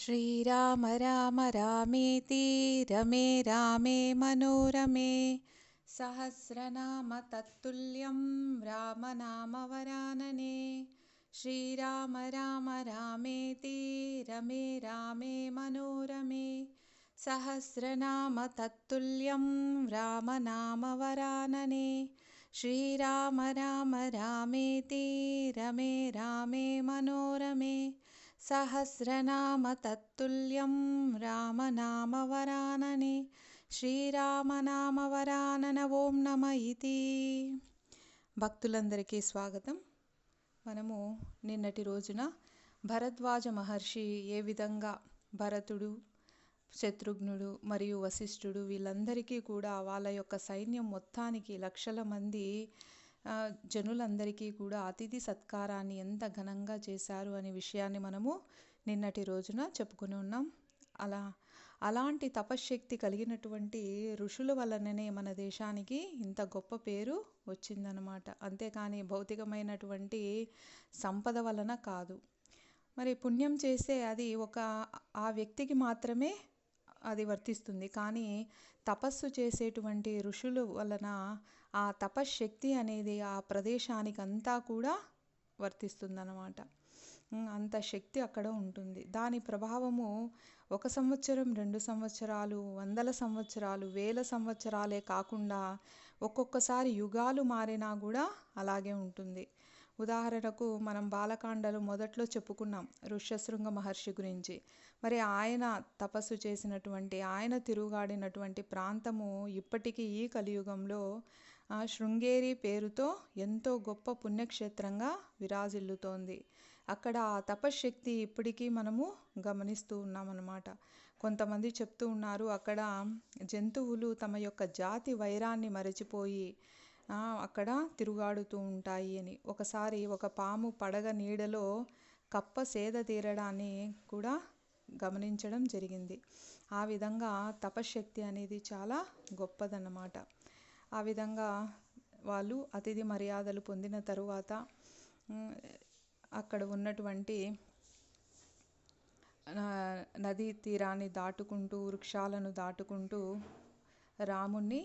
श्रीराम राम रामेति रमे रामे मनोरमे सहस्रनाम तत्तुल्यं रामनामवरानने। श्रीराम राम रामेति रमे रामे मनोरमे सहस्रनाम तत्तुल्यं रामनामवरानने। श्रीराम राम रामेति रमे रामे मनोरमे सहस्रनाम तत्तुल्यं रामनामवरानने। శ్రీరామనామవరానన ఓం నమ ఇతి. భక్తులందరికీ స్వాగతం. మనము నిన్నటి రోజున భరద్వాజ మహర్షి ఏ విధంగా భరతుడు, శత్రుఘ్నుడు మరియు వశిష్ఠుడు వీళ్ళందరికీ కూడా వాళ్ళ యొక్క సైన్యం మొత్తానికి లక్షల మంది జనులందరికీ కూడా అతిథి సత్కారాన్ని ఎంత ఘనంగా చేశారు అనే విషయాన్ని మనము నిన్నటి రోజున చెప్పుకుని ఉన్నాం. అలాంటి తపశ్శక్తి కలిగినటువంటి ఋషుల వలననే మన దేశానికి ఇంత గొప్ప పేరు వచ్చిందనమాట. అంతేకాని భౌతికమైనటువంటి సంపద వలన కాదు. మరి పుణ్యం చేస్తే అది ఆ వ్యక్తికి మాత్రమే అది వర్తిస్తుంది. కానీ తపస్సు చేసేటువంటి ఋషుల వలన ఆ తపశ్శక్తి అనేది ఆ ప్రదేశానికి అంతా కూడా వర్తిస్తుందన్నమాట. అంత శక్తి అక్కడ ఉంటుంది. దాని ప్రభావము 1 సంవత్సరం, 2 సంవత్సరాలు, 100 సంవత్సరాలు, 1000 సంవత్సరాలే కాకుండా ఒక్కొక్కసారి యుగాలు మారినా కూడా అలాగే ఉంటుంది. ఉదాహరణకు మనం బాలకాండలు మొదట్లో చెప్పుకున్నాం ఋష్యశృంగ మహర్షి గురించి. మరి ఆయన తపస్సు చేసినటువంటి, ఆయన తిరుగాడినటువంటి ప్రాంతము ఇప్పటికీ ఈ కలియుగంలో శృంగేరి పేరుతో ఎంతో గొప్ప పుణ్యక్షేత్రంగా విరాజిల్లుతోంది. అక్కడ ఆ తపశ్శక్తి ఇప్పటికీ మనము గమనిస్తూ ఉన్నామన్నమాట. కొంతమంది చెప్తూ ఉన్నారు అక్కడ జంతువులు తమ యొక్క జాతి వైరాన్ని మరచిపోయి అక్కడ తిరుగాడుతూ ఉంటాయి అని. ఒకసారి ఒక పాము పడగ నీడలో కప్ప సేద తీరడాన్ని కూడా గమనించడం జరిగింది. ఆ విధంగా తపశ్శక్తి అనేది చాలా గొప్పదన్నమాట. ఆ విధంగా వాళ్ళు అతిథి మర్యాదలు పొందిన తరువాత అక్కడ ఉన్నటువంటి నదీ తీరాన్ని దాటుకుంటూ, వృక్షాలను దాటుకుంటూ రాముణ్ణి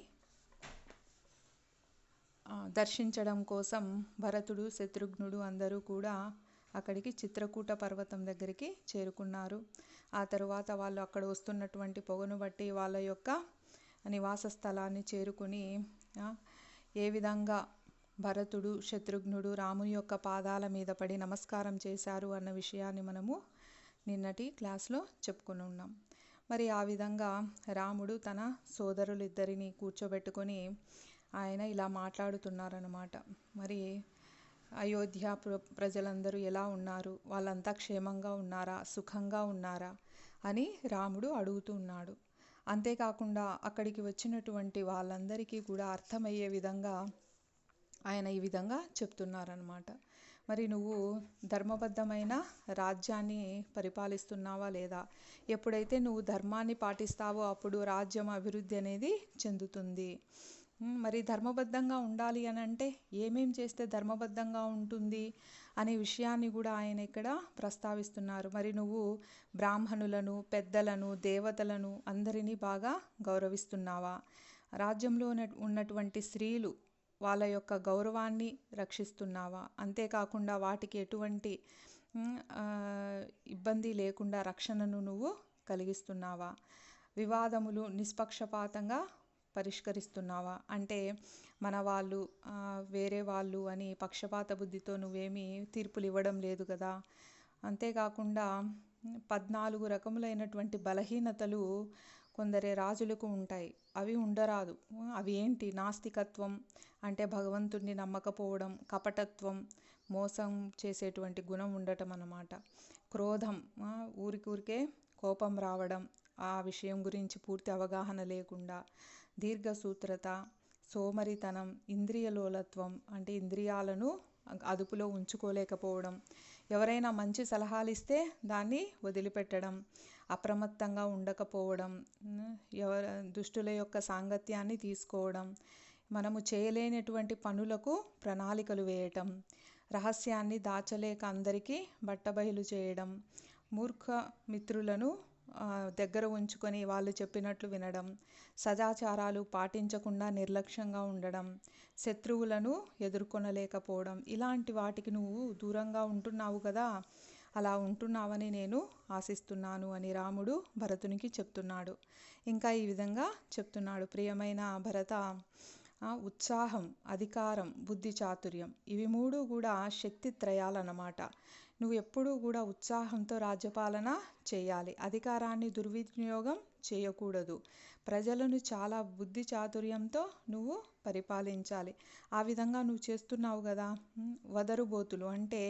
దర్శించడం కోసం భరతుడు, శత్రుఘ్నుడు అందరూ కూడా అక్కడికి చిత్రకూట పర్వతం దగ్గరికి చేరుకున్నారు. ఆ తరువాత వాళ్ళు అక్కడ వస్తున్నటువంటి పొగను బట్టి వాళ్ళ యొక్క నివాస స్థలాన్ని చేరుకుని ఏ విధంగా భరతుడు, శత్రుఘ్నుడు రాముని యొక్క పాదాల మీద పడి నమస్కారం చేశారు అన్న విషయాన్ని మనము నిన్నటి క్లాస్లో చెప్పుకుని ఉన్నాం. మరి ఆ విధంగా రాముడు తన సోదరులిద్దరిని కూర్చోబెట్టుకొని ఆయన ఇలా మాట్లాడుతున్నారన్నమాట. మరి అయోధ్య ప్రజలందరూ ఎలా ఉన్నారు, వాళ్ళంతా క్షేమంగా ఉన్నారా, సుఖంగా ఉన్నారా అని రాముడు అడుగుతూ ఉన్నాడు. అంతేకాకుండా అక్కడికి వచ్చినటువంటి వాళ్ళందరికీ కూడా అర్థమయ్యే విధంగా ఆయన ఈ విధంగా చెప్తున్నారనమాట. మరి నువ్వు ధర్మబద్ధమైన రాజ్యాన్ని పరిపాలిస్తున్నావా లేదా? ఎప్పుడైతే నువ్వు ధర్మాన్ని పాటిస్తావో అప్పుడు రాజ్యం అభివృద్ధి అనేది చెందుతుంది. మరి ధర్మబద్ధంగా ఉండాలి అని అంటే ఏమేం చేస్తే ధర్మబద్ధంగా ఉంటుంది అనే విషయాన్ని కూడా ఆయన ఇక్కడ ప్రస్తావిస్తున్నారు. మరి నువ్వు బ్రాహ్మణులను, పెద్దలను, దేవతలను అందరినీ బాగా గౌరవిస్తున్నావా? రాజ్యంలో ఉన్నటువంటి స్త్రీలు వాళ్ళ యొక్క గౌరవాన్ని రక్షిస్తున్నావా? అంతేకాకుండా వాటికి ఎటువంటి ఇబ్బంది లేకుండా రక్షణను నువ్వు కలిగిస్తున్నావా? వివాదములు నిష్పక్షపాతంగా పరిష్కరిస్తున్నావా? అంటే మన వాళ్ళు వేరే వాళ్ళు అని పక్షపాత బుద్ధితో నువ్వేమీ తీర్పులు ఇవ్వడం లేదు కదా. అంతేకాకుండా 14 రకములైనటువంటి బలహీనతలు కొందరి రాజులకు ఉంటాయి, అవి ఉండరాదు. అవి ఏంటి? నాస్తికత్వం అంటే భగవంతుడిని నమ్మకపోవడం, కపటత్వం మోసం చేసేటువంటి గుణం ఉండటం అన్నమాట. క్రోధం, ఊరికే కోపం రావడం, ఆ విషయం గురించి పూర్తి అవగాహన లేకుండా. దీర్ఘసూత్రత, సోమరితనం, ఇంద్రియలోలత్వం అంటే ఇంద్రియాలను అదుపులో ఉంచుకోలేకపోవడం, ఎవరైనా మంచి సలహాలు ఇస్తే దాన్ని వదిలిపెట్టడం, అప్రమత్తంగా ఉండకపోవడం, దుష్టుల యొక్క సాంగత్యాన్ని తీసుకోవడం, మనము చేయలేనటువంటి పనులకు ప్రణాళికలు వేయటం, రహస్యాన్ని దాచలేక అందరికీ బట్టబయలు చేయడం, మూర్ఖ మిత్రులను దగ్గర ఉంచుకొని వాళ్ళు చెప్పినట్లు వినడం, సదాచారాలు పాటించకుండా నిర్లక్ష్యంగా ఉండడం, శత్రువులను ఎదుర్కొనలేకపోవడం, ఇలాంటి వాటికి నువ్వు దూరంగా ఉంటున్నావు కదా, అలా ఉంటున్నావని నేను ఆశిస్తున్నాను అని రాముడు భరతునికి చెప్తున్నాడు. ఇంకా ఈ విధంగా చెప్తున్నాడు, ప్రియమైన భరత, ఉత్సాహం, అధికారం, బుద్ధి చాతుర్యం, ఇవి మూడు కూడా శక్తి త్రయాలన్నమాట. నువ్వు ఎప్పుడూ కూడా ఉత్సాహంతో రాజ్యపాలన చేయాలి, అధికారాన్ని దుర్వినియోగం చేయకూడదు, ప్రజలను చాలా బుద్ధి చాతుర్యంతో నువ్వు పరిపాలించాలి. ఆ విధంగా నువ్వు చేస్తున్నావు కదా. వదరుబోతులు అంటే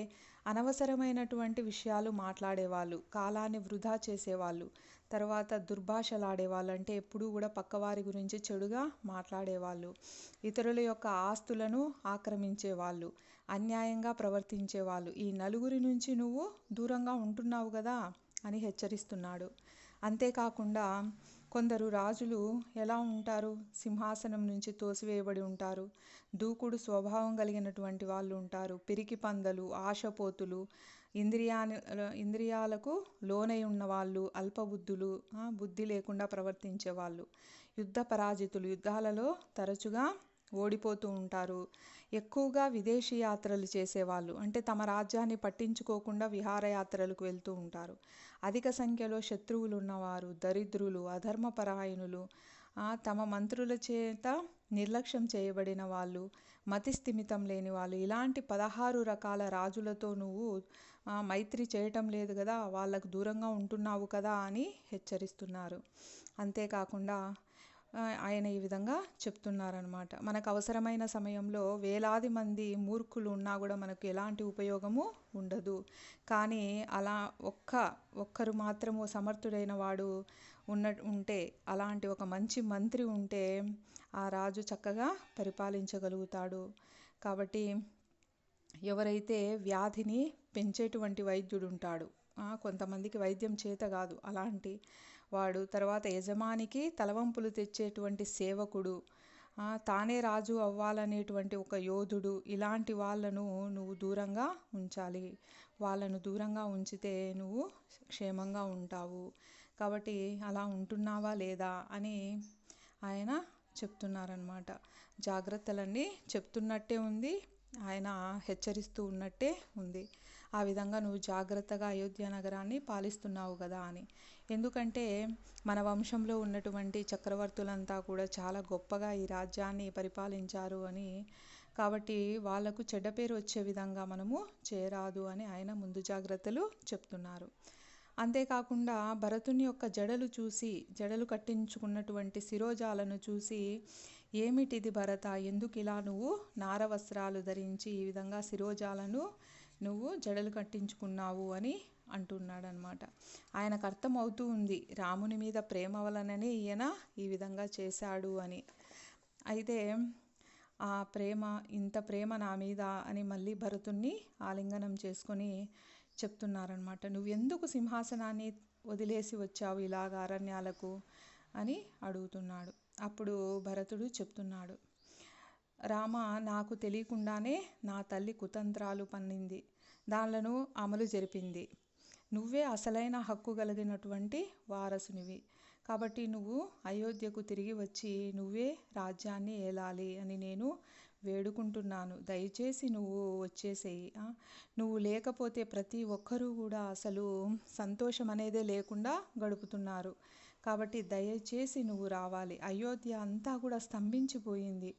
అనవసరమైనటువంటి విషయాలు మాట్లాడేవాళ్ళు, కాలాన్ని వృధా చేసేవాళ్ళు, తర్వాత దుర్భాషలాడేవాళ్ళు అంటే ఎప్పుడూ కూడా పక్కవారి గురించి చెడుగా మాట్లాడేవాళ్ళు, ఇతరుల యొక్క ఆస్తులను ఆక్రమించేవాళ్ళు, అన్యాయంగా ప్రవర్తించేవాళ్ళు, ఈ నలుగురి నుంచి నువ్వు దూరంగా ఉంటున్నావు కదా అని హెచ్చరిస్తున్నాడు. అంతేకాకుండా కొందరు రాజులు ఎలా ఉంటారు, సింహాసనం నుంచి తోసివేయబడి ఉంటారు, దూకుడు స్వభావం కలిగినటువంటి వాళ్ళు ఉంటారు, పిరికి పందలు, ఆశపోతులు, ఇంద్రియాలకు లోనై ఉన్నవాళ్ళు, అల్పబుద్ధులు, బుద్ధి లేకుండా ప్రవర్తించే వాళ్ళు, యుద్ధ పరాజితులు, యుద్ధాలలో తరచుగా ఓడిపోతూ ఉంటారు, ఎక్కువగా విదేశీ యాత్రలు చేసేవాళ్ళు అంటే తమ రాజ్యాన్ని పట్టించుకోకుండా విహారయాత్రలకు వెళ్తూ ఉంటారు, అధిక సంఖ్యలో శత్రువులు ఉన్నవారు, దరిద్రులు, అధర్మపరాయణులు, తమ మంత్రుల చేత నిర్లక్ష్యం చేయబడిన వాళ్ళు, మతిస్థిమితం లేని వాళ్ళు, ఇలాంటి 16 రకాల రాజులతో నువ్వు మైత్రి చేయటం లేదు కదా, వాళ్ళకు దూరంగా ఉంటున్నావు కదా అని హెచ్చరిస్తున్నారు. అంతేకాకుండా ఆయన ఈ విధంగా చెప్తున్నారనమాట, మనకు అవసరమైన సమయంలో వేలాది మంది మూర్ఖులు ఉన్నా కూడా మనకు ఎలాంటి ఉపయోగము ఉండదు, కానీ అలా ఒక్కరు మాత్రము సమర్థుడైన వాడు ఉంటే, అలాంటి ఒక మంచి మంత్రి ఉంటే ఆ రాజు చక్కగా పరిపాలించగలుగుతాడు. కాబట్టి ఎవరైతే వ్యాధిని పెంచేటువంటి వైద్యుడు ఉంటాడు, కొంతమందికి వైద్యం చేత కాదు అలాంటి వాడు, తర్వాత యజమానికి తలవంపులు తెచ్చేటువంటి సేవకుడు, తానే రాజు అవ్వాలనేటువంటి ఒక యోధుడు, ఇలాంటి వాళ్ళను నువ్వు దూరంగా ఉంచాలి, వాళ్ళను దూరంగా ఉంచితే నువ్వు క్షేమంగా ఉంటావు. కాబట్టి అలా ఉంటున్నావా లేదా అని ఆయన చెప్తున్నారనమాట. జాగ్రత్తలన్నీ చెప్తున్నట్టే ఉంది, ఆయన హెచ్చరిస్తూ ఉన్నట్టే ఉంది. ఆ విధంగా నువ్వు జాగ్రత్తగా అయోధ్య నగరాన్ని పాలిస్తున్నావు కదా అని. ఎందుకంటే మన వంశంలో ఉన్నటువంటి చక్రవర్తులంతా కూడా చాలా గొప్పగా ఈ రాజ్యాన్ని పరిపాలించారు అని, కాబట్టి వాళ్లకు చెడ్డ పేరు వచ్చే విధంగా మనము చేయరాదు అని ఆయన ముందు జాగ్రత్తలు చెప్తున్నారు. అంతేకాకుండా భరతుని యొక్క జడలు కట్టించుకున్నటువంటి శిరోజాలను చూసి, ఏమిటిది భరత, ఎందుకు ఇలా నువ్వు నార వస్త్రాలు ధరించి ఈ విధంగా శిరోజాలను నువ్వు జడలు కట్టించుకున్నావు అని అంటున్నాడనమాట. ఆయనకు అర్థమవుతూ ఉంది రాముని మీద ప్రేమ వలననే ఈయన ఈ విధంగా చేశాడు అని. అయితే ఆ ప్రేమ, ఇంత ప్రేమ నా మీద అని మళ్ళీ భరతుణ్ణి ఆలింగనం చేసుకొని చెప్తున్నారనమాట. నువ్వెందుకు సింహాసనాన్ని వదిలేసి వచ్చావు ఇలాగ అరణ్యాలకు అని అడుగుతున్నాడు. అప్పుడు భరతుడు చెప్తున్నాడు, రామ, నాకు తెలియకుండానే నా తల్లి కుతంత్రాలు పన్నింది, దానిలను అమలు జరిపింది, నువ్వే అసలైన హక్కు కలిగినటువంటి వారసునివి, కాబట్టి నువ్వు అయోధ్యకు తిరిగి వచ్చి నువ్వే రాజ్యాన్ని ఏలాలి అని నేను వేడుకుంటున్నాను, దయచేసి నువ్వు వచ్చేసేయి. నువ్వు లేకపోతే ప్రతి ఒక్కరూ కూడా అసలు సంతోషం అనేదే లేకుండా గడుపుతున్నారు, కాబట్టి దయచేసి నువ్వు రావాలి, అయోధ్య అంతా కూడా స్తంభించిపోయింది,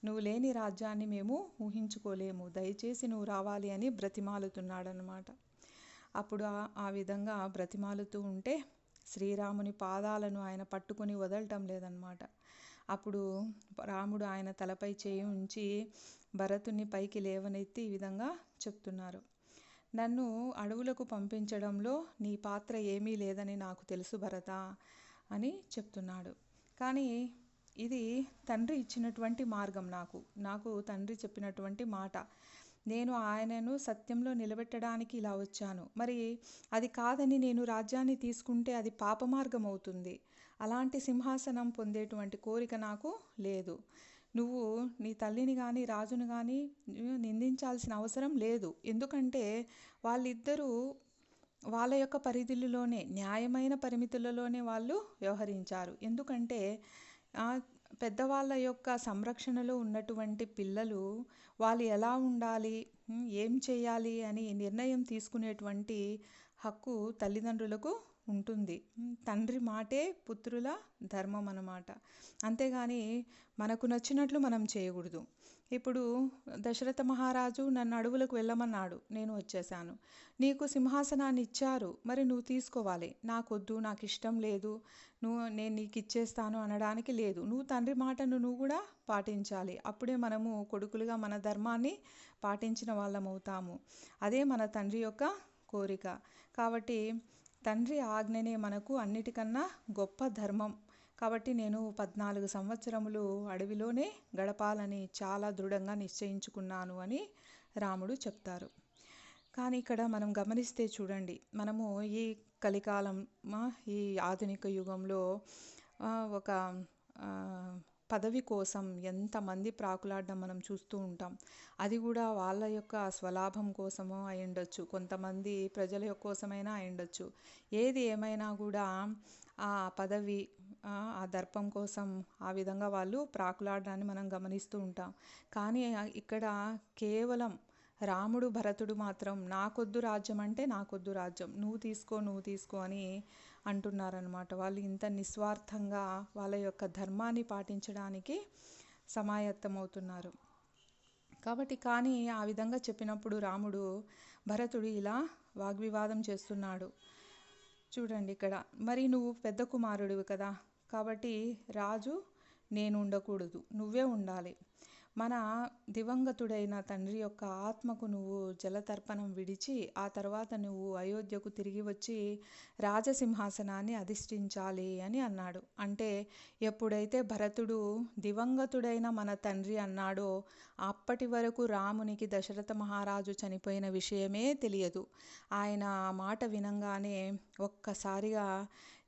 నువ్వు లేని రాజ్యాన్ని మేము ఊహించుకోలేము, దయచేసి నువ్వు రావాలి అని బ్రతిమాలుతున్నాడనమాట. అప్పుడు ఆ విధంగా బ్రతిమాలుతూ ఉంటే శ్రీరాముని పాదాలను ఆయన పట్టుకొని వదలటం లేదనమాట. అప్పుడు రాముడు ఆయన తలపై చేయి ఉంచి భరతుని పైకి లేవనెత్తి ఈ విధంగా చెప్తున్నారు, నన్ను అడవులకు పంపించడంలో నీ పాత్ర ఏమీ లేదని నాకు తెలుసు భరత అని చెప్తున్నాడు. కానీ ఇది తండ్రి ఇచ్చినటువంటి మార్గం, నాకు తండ్రి చెప్పినటువంటి మాట, నేను ఆయనను సత్యంలో నిలబెట్టడానికి ఇలా వచ్చాను, మరి అది కాదని నేను రాజ్యాన్ని తీసుకుంటే అది పాపమార్గం అవుతుంది, అలాంటి సింహాసనం పొందేటువంటి కోరిక నాకు లేదు, నువ్వు నీ తల్లిని కానీ రాజును కానీ నిందించాల్సిన అవసరం లేదు, ఎందుకంటే వాళ్ళిద్దరూ వాళ్ళ యొక్క పరిధిలోనే, న్యాయమైన పరిమితులలోనే వాళ్ళు వ్యవహరించారు. ఎందుకంటే ఆ, పెద్దవాళ్ళ యొక్క సంరక్షణలో ఉన్నటువంటి పిల్లలు వాళ్ళు ఎలా ఉండాలి, ఏం చేయాలి అని నిర్ణయం తీసుకునేటువంటి హక్కు తల్లిదండ్రులకు ఉంటుంది. తండ్రి మాటే పుత్రుల ధర్మం అన్నమాట. అంతేగాని మనకు నచ్చినట్లు మనం చేయకూడదు. ఇప్పుడు దశరథ మహారాజు నన్ను అడవులకు వెళ్ళమన్నాడు, నేను వచ్చేసాను. నీకు సింహాసనాన్ని ఇచ్చారు, మరి నువ్వు తీసుకోవాలి. నాకొద్దు, నాకు ఇష్టం లేదు, నేను నీకు ఇచ్చేస్తాను అనడానికి లేదు. నువ్వు తండ్రి మాటను నువ్వు కూడా పాటించాలి. అప్పుడే మనము కొడుకులుగా మన ధర్మాన్ని పాటించిన వాళ్ళం అవుతాము. అదే మన తండ్రి యొక్క కోరిక. కాబట్టి తండ్రి ఆజ్ఞనే మనకు అన్నిటికన్నా గొప్ప ధర్మం. కాబట్టి నేను 14 సంవత్సరములు అడవిలోనే గడపాలని చాలా దృఢంగా నిశ్చయించుకున్నాను అని రాముడు చెప్తారు. కానీ ఇక్కడ మనం గమనిస్తే చూడండి, మనము ఈ కలికాలం, ఈ ఆధునిక యుగంలో ఒక పదవి కోసం ఎంతమంది ప్రాకులాడడం మనం చూస్తూ ఉంటాం. అది కూడా వాళ్ళ యొక్క స్వలాభం కోసమో అయి ఉండొచ్చు, కొంతమంది ప్రజల యొక్క కోసమైనా అయి ఉండొచ్చు. ఏది ఏమైనా కూడా ఆ పదవి, ఆ దర్పం కోసం ఆ విధంగా వాళ్ళు ప్రాకులాడడాన్ని మనం గమనిస్తూ ఉంటాం. కానీ ఇక్కడ కేవలం రాముడు భరతుడు మాత్రం నాకొద్దు రాజ్యం అంటే నాకొద్దు రాజ్యం, నువ్వు తీసుకో అని అంటున్నారనమాట. వాళ్ళు ఇంత నిస్వార్థంగా వాళ్ళ యొక్క ధర్మాన్ని పాటించడానికి సమాయత్తమవుతున్నారు. కాబట్టి కానీ ఆ విధంగా చెప్పినప్పుడు రాముడు భరతుడు ఇలా వాగ్వివాదం చేస్తున్నాడు. చూడండి ఇక్కడ, మరి నువ్వు పెద్ద కుమారుడివి కదా, కాబట్టి రాజు నేను ఉండకూడదు, నువ్వే ఉండాలి. మన దివంగతుడైన తండ్రి యొక్క ఆత్మకు నువ్వు జలతర్పణం విడిచి ఆ తర్వాత నువ్వు అయోధ్యకు తిరిగి వచ్చి రాజసింహాసనాన్ని అధిష్ఠించాలి అని అన్నాడు. అంటే ఎప్పుడైతే భరతుడు దివంగతుడైన మన తండ్రి అన్నాడో అప్పటి వరకు రామునికి దశరథ మహారాజు చనిపోయిన విషయమే తెలియదు. ఆయన ఆ మాట వినంగానే ఒక్కసారిగా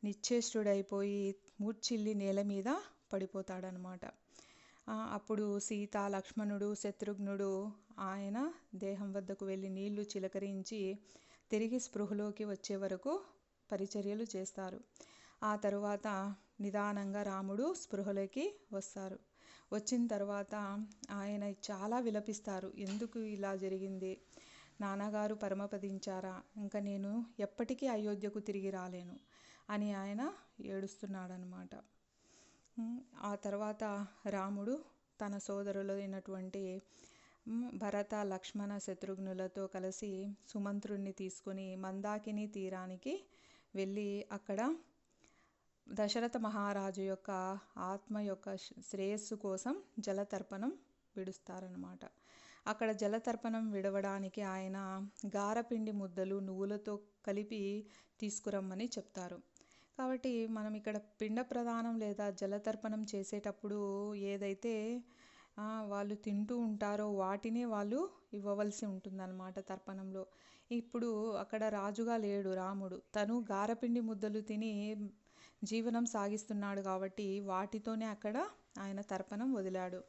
నిశ్చేష్టుడైపోయి మూర్ఛిల్లి నేల మీద పడిపోతాడనమాట. అప్పుడు సీత, లక్ష్మణుడు, శత్రుఘ్నుడు ఆయన దేహం వద్దకు వెళ్ళి నీళ్లు చిలకరించి తిరిగి స్పృహలోకి వచ్చే వరకు పరిచర్యలు చేస్తారు. ఆ తరువాత నిదానంగా రాముడు స్పృహలోకి వస్తారు. వచ్చిన తర్వాత ఆయన చాలా విలపిస్తారు. ఎందుకు ఇలా జరిగింది, నాన్నగారు పరమపదించారా, ఇంకా నేను ఎప్పటికీ అయోధ్యకు తిరిగి రాలేను అని ఆయన ఏడుస్తున్నాడనమాట. ఆ తర్వాత రాముడు తన సోదరులైనటువంటి భరత, లక్ష్మణ, శత్రుఘ్నులతో కలిసి సుమంత్రుణ్ణి తీసుకొని మందాకిని తీరానికి వెళ్ళి అక్కడ దశరథ మహారాజు యొక్క ఆత్మ యొక్క శ్రేయస్సు కోసం జలతర్పణం విడుస్తారనమాట. అక్కడ జలతర్పణం విడవడానికి ఆయన గారపిండి ముద్దలు నువ్వులతో కలిపి తీసుకురమ్మని చెప్తారు. కాబట్టి మనం ఇక్కడ పిండ ప్రదానం లేదా జలతర్పణం చేసేటప్పుడు ఏదైతే వాళ్ళు తింటూ ఉంటారో వాటినే వాళ్ళు ఇవ్వవలసి ఉంటుందన్నమాట తర్పణంలో. ఇప్పుడు అక్కడ రాజుగా లేడు రాముడు, తను గారపిండి ముద్దలు తిని జీవనం సాగిస్తున్నాడు కాబట్టి వాటితోనే అక్కడ ఆయన తర్పణం వదిలాడు.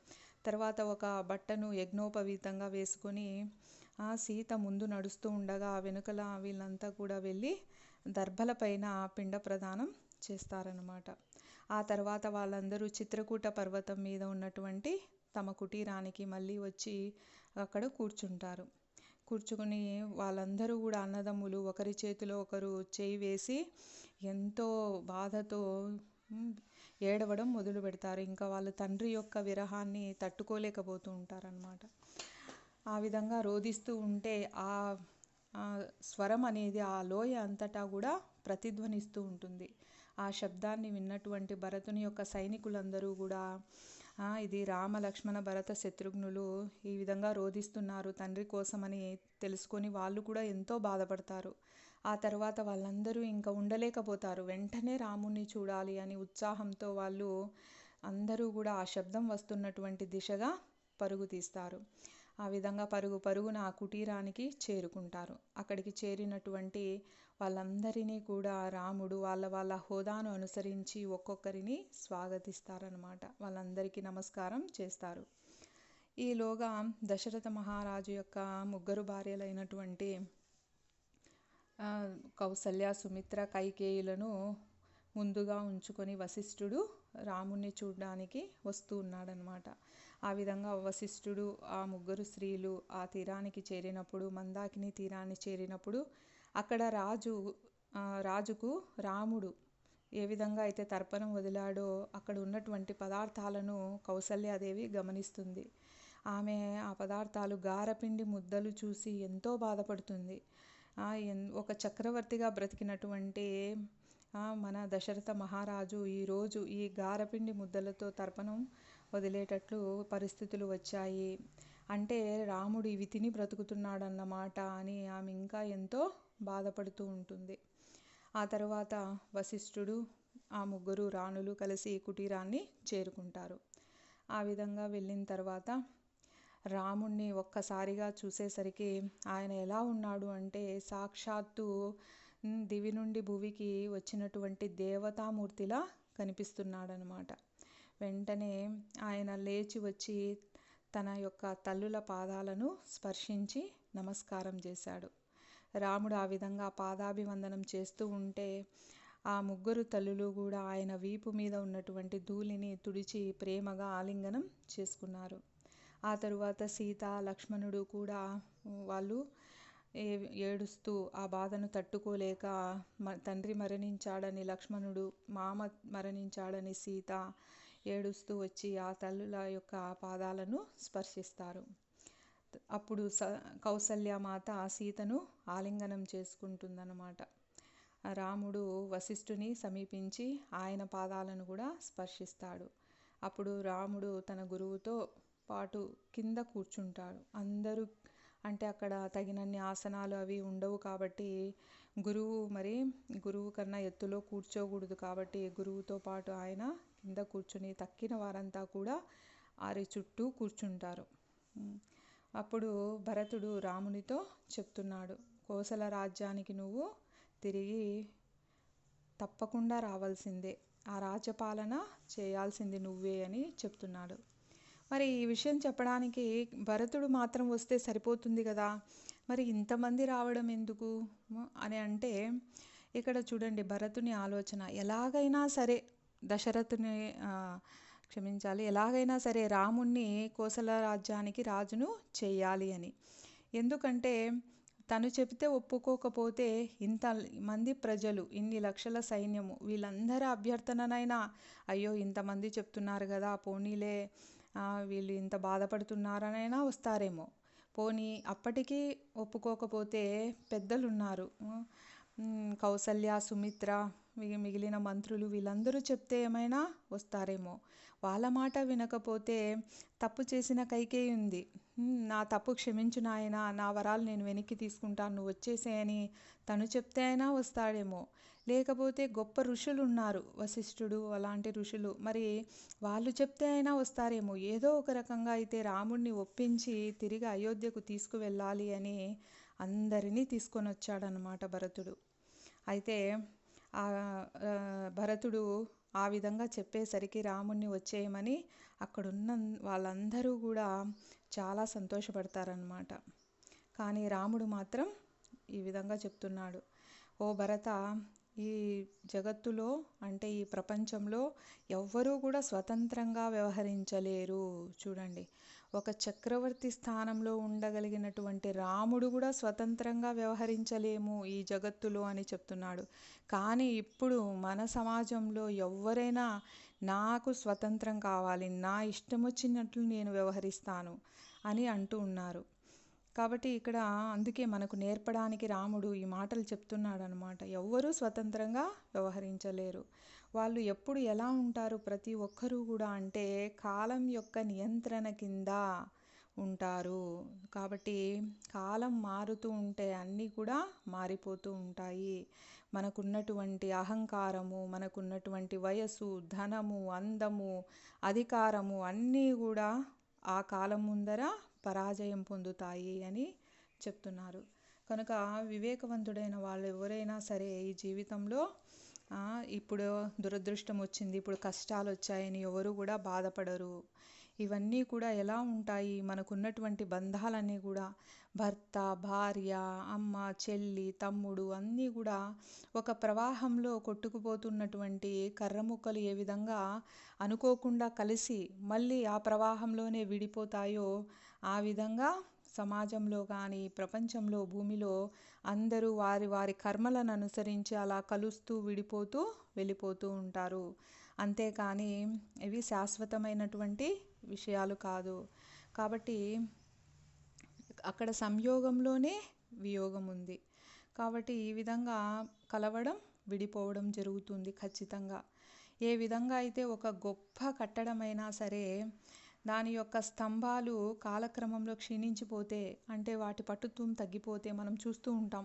తర్వాత ఒక బట్టను యజ్ఞోపవీతంగా వేసుకొని సీత ముందు నడుస్తూ ఉండగా వెనుకల వీళ్ళంతా కూడా వెళ్ళి దర్భలపైన పిండ ప్రదానం చేస్తారనమాట. ఆ తర్వాత వాళ్ళందరూ చిత్రకూట పర్వతం మీద ఉన్నటువంటి తమ కుటీరానికి మళ్ళీ వచ్చి అక్కడ కూర్చుంటారు. కూర్చుని వాళ్ళందరూ కూడా అన్నదమ్ములు ఒకరి చేతిలో ఒకరు చేయి వేసి ఎంతో బాధతో ఏడవడం మొదలు పెడతారు. ఇంకా వాళ్ళ తండ్రి యొక్క విరహాన్ని తట్టుకోలేకపోతూ ఉంటారనమాట. ఆ విధంగా రోదిస్తూ ఉంటే ఆ స్వరం అనేది ఆ లోయ అంతటా కూడా ప్రతిధ్వనిస్తూ ఉంటుంది. ఆ శబ్దాన్ని విన్నటువంటి భరతుని యొక్క సైనికులందరూ కూడా ఇది రామ, లక్ష్మణ, భరత, శత్రుఘ్నులు ఈ విధంగా రోధిస్తున్నారు తండ్రి కోసమని తెలుసుకొని వాళ్ళు కూడా ఎంతో బాధపడతారు. ఆ తర్వాత వాళ్ళందరూ ఇంకా ఉండలేకపోతారు, వెంటనే రాముణ్ణి చూడాలి అని ఉత్సాహంతో వాళ్ళు అందరూ కూడా ఆ శబ్దం వస్తున్నటువంటి దిశగా పరుగు తీస్తారు. ఆ విధంగా పరుగున ఆ కుటీరానికి చేరుకుంటారు. అక్కడికి చేరినటువంటి వాళ్ళందరినీ కూడా రాముడు వాళ్ళ హోదాను అనుసరించి ఒక్కొక్కరిని స్వాగతిస్తారనమాట. వాళ్ళందరికీ నమస్కారం చేస్తారు. ఈలోగా దశరథ మహారాజు యొక్క ముగ్గురు భార్యలైనటువంటి కౌసల్య, సుమిత్ర, కైకేయులను ముందుగా ఉంచుకొని వశిష్ఠుడు రాముణ్ణి చూడడానికి వస్తూ ఉన్నాడనమాట. ఆ విధంగా వశిష్ఠుడు ఆ ముగ్గురు స్త్రీలు ఆ తీరానికి చేరినప్పుడు, మందాకిని తీరాన్ని చేరినప్పుడు అక్కడ రాజుకు రాముడు ఏ విధంగా అయితే తర్పణం వదిలాడో అక్కడ ఉన్నటువంటి పదార్థాలను కౌసల్యాదేవి గమనిస్తుంది. ఆమె ఆ పదార్థాలు గారపిండి ముద్దలు చూసి ఎంతో బాధపడుతుంది. ఒక చక్రవర్తిగా బ్రతికినటువంటి మన దశరథ మహారాజు ఈరోజు ఈ గారపిండి ముద్దలతో తర్పణం వదిలేటట్లు పరిస్థితులు వచ్చాయి అంటే రాముడు ఇవి తిని బ్రతుకుతున్నాడన్నమాట అని ఆమె ఇంకా ఎంతో బాధపడుతూ ఉంటుంది. ఆ తర్వాత వశిష్ఠుడు ఆ ముగ్గురు రాణులు కలిసి కుటీరాన్ని చేరుకుంటారు. ఆ విధంగా వెళ్ళిన తర్వాత రాముణ్ణి ఒక్కసారిగా చూసేసరికి ఆయన ఎలా ఉన్నాడు అంటే సాక్షాత్తు దివి నుండి భువికి వచ్చినటువంటి దేవతామూర్తిలా కనిపిస్తున్నాడనమాట. వెంటనే ఆయన లేచి వచ్చి తన యొక్క తల్లుల పాదాలను స్పర్శించి నమస్కారం చేశాడు. రాముడు ఆ విధంగా పాదాభివందనం చేస్తూ ఉంటే ఆ ముగ్గురు తల్లులు కూడా ఆయన వీపు మీద ఉన్నటువంటి ధూళిని తుడిచి ప్రేమగా ఆలింగనం చేసుకున్నారు. ఆ తరువాత సీత, లక్ష్మణుడు కూడా వాళ్ళు ఏడుస్తూ ఆ బాధను తట్టుకోలేక తండ్రి మరణించాడని లక్ష్మణుడు, మామ మరణించాడని సీత ఏడుస్తూ వచ్చి ఆ తల్లుల యొక్క పాదాలను స్పర్శిస్తారు. అప్పుడు కౌసల్యమాత సీతను ఆలింగనం చేసుకుంటుందన్నమాట. రాముడు వశిష్ఠుని సమీపించి ఆయన పాదాలను కూడా స్పర్శిస్తాడు. అప్పుడు రాముడు తన గురువుతో పాటు కింద కూర్చుంటాడు. అందరూ అంటే అక్కడ తగినన్ని ఆసనాలు అవి ఉండవు కాబట్టి గురువు కన్నా ఎత్తులో కూర్చోకూడదు కాబట్టి గురువుతో పాటు ఆయన కింద కూర్చుని తక్కిన వారంతా కూడా ఆరి చుట్టూ కూర్చుంటారు. అప్పుడు భరతుడు రామునితో చెప్తున్నాడు, కోసల రాజ్యానికి నువ్వు తిరిగి తప్పకుండా రావాల్సిందే, ఆ రాజ్యపాలన చేయాల్సింది నువ్వే అని చెప్తున్నాడు. మరి ఈ విషయం చెప్పడానికి భరతుడు మాత్రం వస్తే సరిపోతుంది కదా, మరి ఇంతమంది రావడం ఎందుకు అని అంటే ఇక్కడ చూడండి భరతుని ఆలోచన ఎలాగైనా సరే ఎలాగైనా సరే రాముణ్ణి కోసల రాజ్యానికి రాజును చేయాలి అని. ఎందుకంటే తను చెబితే ఒప్పుకోకపోతే ఇంతమంది ప్రజలు, ఇన్ని లక్షల సైన్యము, వీళ్ళందరి అభ్యర్థననైనా అయ్యో ఇంతమంది చెప్తున్నారు కదా పోనీలే వీళ్ళు ఇంత బాధపడుతున్నారనైనా వస్తారేమో, పోనీ అప్పటికీ ఒప్పుకోకపోతే పెద్దలున్నారు కౌసల్య, సుమిత్ర, మిగిలిన మంత్రులు వీళ్ళందరూ చెప్తే ఏమైనా వస్తారేమో, వాళ్ళ మాట వినకపోతే తప్పు చేసిన కైకేయి ఉంది, నా తప్పు క్షమించు నాయనా, నా వరాలు నేను వెనక్కి తీసుకుంటాను, నువ్వు వచ్చేసేయని తను చెప్తే అయినా వస్తాడేమో, లేకపోతే గొప్ప ఋషులు ఉన్నారు వశిష్ఠుడు అలాంటి ఋషులు, మరి వాళ్ళు చెప్తే అయినా వస్తారేమో, ఏదో ఒక రకంగా అయితే రాముడిని ఒప్పించి తిరిగి అయోధ్యకు తీసుకువెళ్ళాలి అని అందరినీ తీసుకొని వచ్చాడనమాట భరతుడు. అయితే భరతుడు ఆ విధంగా చెప్పేసరికి రాముణ్ణి వచ్చేయమని అక్కడున్న వాళ్ళందరూ కూడా చాలా సంతోషపడతారనమాట. కానీ రాముడు మాత్రం ఈ విధంగా చెప్తున్నాడు, ఓ భరత, ఈ జగత్తులో అంటే ఈ ప్రపంచంలో ఎవ్వరూ కూడా స్వతంత్రంగా వ్యవహరించలేరు. చూడండి, ఒక చక్రవర్తి స్థానంలో ఉండగలిగినటువంటి రాముడు కూడా స్వతంత్రంగా వ్యవహరించలేము ఈ జగత్తులో అని చెప్తున్నాడు. కానీ ఇప్పుడు మన సమాజంలో ఎవరైనా నాకు స్వతంత్రం కావాలి, నా ఇష్టం వచ్చినట్లు నేను వ్యవహరిస్తాను అని అంటూ ఉన్నారు. కాబట్టి ఇక్కడ అందుకే మనకు నేర్పడానికి రాముడు ఈ మాటలు చెప్తున్నాడు అనమాట. ఎవ్వరూ స్వతంత్రంగా వ్యవహరించలేరు. వాళ్ళు ఎప్పుడు ఎలా ఉంటారు ప్రతి ఒక్కరూ కూడా అంటే కాలం యొక్క నియంత్రణ కింద ఉంటారు. కాబట్టి కాలం మారుతూ ఉంటే అన్నీ కూడా మారిపోతూ ఉంటాయి. మనకున్నటువంటి అహంకారము, మనకున్నటువంటి వయస్సు, ధనము, అందము, అధికారము అన్నీ కూడా ఆ కాలం ముందర పరాజయం పొందుతాయి అని చెప్తున్నారు. కనుక వివేకవంతుడైన వాళ్ళు ఎవరైనా సరే ఈ జీవితంలో ఇప్పుడు దురదృష్టం వచ్చింది, ఇప్పుడు కష్టాలు వచ్చాయని ఎవరు కూడా బాధపడరు. ఇవన్నీ కూడా ఎలా ఉంటాయి, మనకున్నటువంటి బంధాలన్నీ కూడా భర్త, భార్య, అమ్మ, చెల్లి, తమ్ముడు అన్నీ కూడా ఒక ప్రవాహంలో కొట్టుకుపోతున్నటువంటి కర్ర ముక్కలు ఏ విధంగా అనుకోకుండా కలిసి మళ్ళీ ఆ ప్రవాహంలోనే విడిపోతాయో ఆ విధంగా సమాజంలో కానీ ప్రపంచంలో భూమిలో అందరూ వారి వారి కర్మలను అనుసరించి అలా కలుస్తూ విడిపోతూ వెళ్ళిపోతూ ఉంటారు. అంతేకాని ఇవి శాశ్వతమైనటువంటి విషయాలు కాదు. కాబట్టి అక్కడ సంయోగంలోనే వియోగం ఉంది. కాబట్టి ఈ విధంగా కలవడం విడిపోవడం జరుగుతుంది ఖచ్చితంగా. ఏ విధంగా అయితే ఒక గొప్ప కట్టడమైనా సరే దాని యొక్క స్తంభాలు కాలక్రమంలో క్షీణించిపోతే, అంటే వాటి పట్టుత్వం తగ్గిపోతే మనం చూస్తూ ఉంటాం.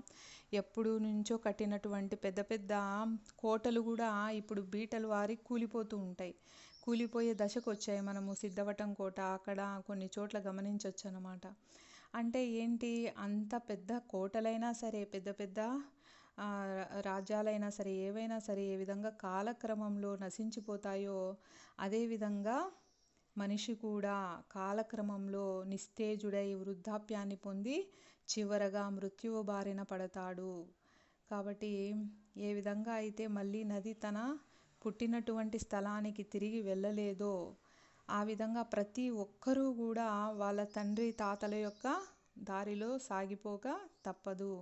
ఎప్పుడు నుంచో కట్టినటువంటి పెద్ద పెద్ద కోటలు కూడా ఇప్పుడు బీటలు వారి కూలిపోతూ ఉంటాయి. కూలిపోయే దశకు వచ్చాయి. మనము సిద్ధవటం కోట అక్కడ కొన్ని చోట్ల గమనించవచ్చు అన్నమాట. అంటే ఏంటి, అంత పెద్ద కోటలైనా సరే, పెద్ద పెద్ద రాజ్యాలైనా సరే, ఏవైనా సరే ఏ విధంగా కాలక్రమంలో నశించిపోతాయో అదేవిధంగా మనిషి కూడా కాలక్రమంలో నిస్తేజుడై వృద్ధాప్యాన్ని పొంది చివరగా మృత్యువు బారిన పడతాడు. కాబట్టి ఏ విధంగా అయితే మళ్ళీ నది తన పుట్టినటువంటి స్థలానికి తిరిగి వెళ్ళలేదో ఆ విధంగా ప్రతి ఒక్కరూ కూడా వాళ్ళ తండ్రి తాతల యొక్క దారిలో సాగిపోక తప్పదు.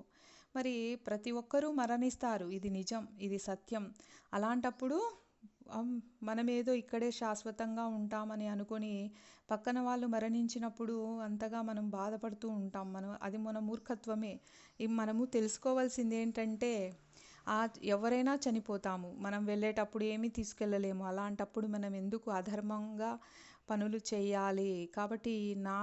మరి ప్రతి ఒక్కరూ మరణిస్తారు, ఇది నిజం, ఇది సత్యం. అలాంటప్పుడు మనమేదో ఇక్కడే శాశ్వతంగా ఉంటామని అనుకొని పక్కన వాళ్ళు మరణించినప్పుడు అంతగా మనం బాధపడుతూ ఉంటాం. అది మన మూర్ఖత్వమే. మనము తెలుసుకోవాల్సింది ఏంటంటే ఎవరైనా చనిపోతాము, మనం వెళ్ళేటప్పుడు ఏమీ తీసుకెళ్ళలేము. అలాంటప్పుడు మనం ఎందుకు అధర్మంగా పనులు చేయాలి? కాబట్టి నా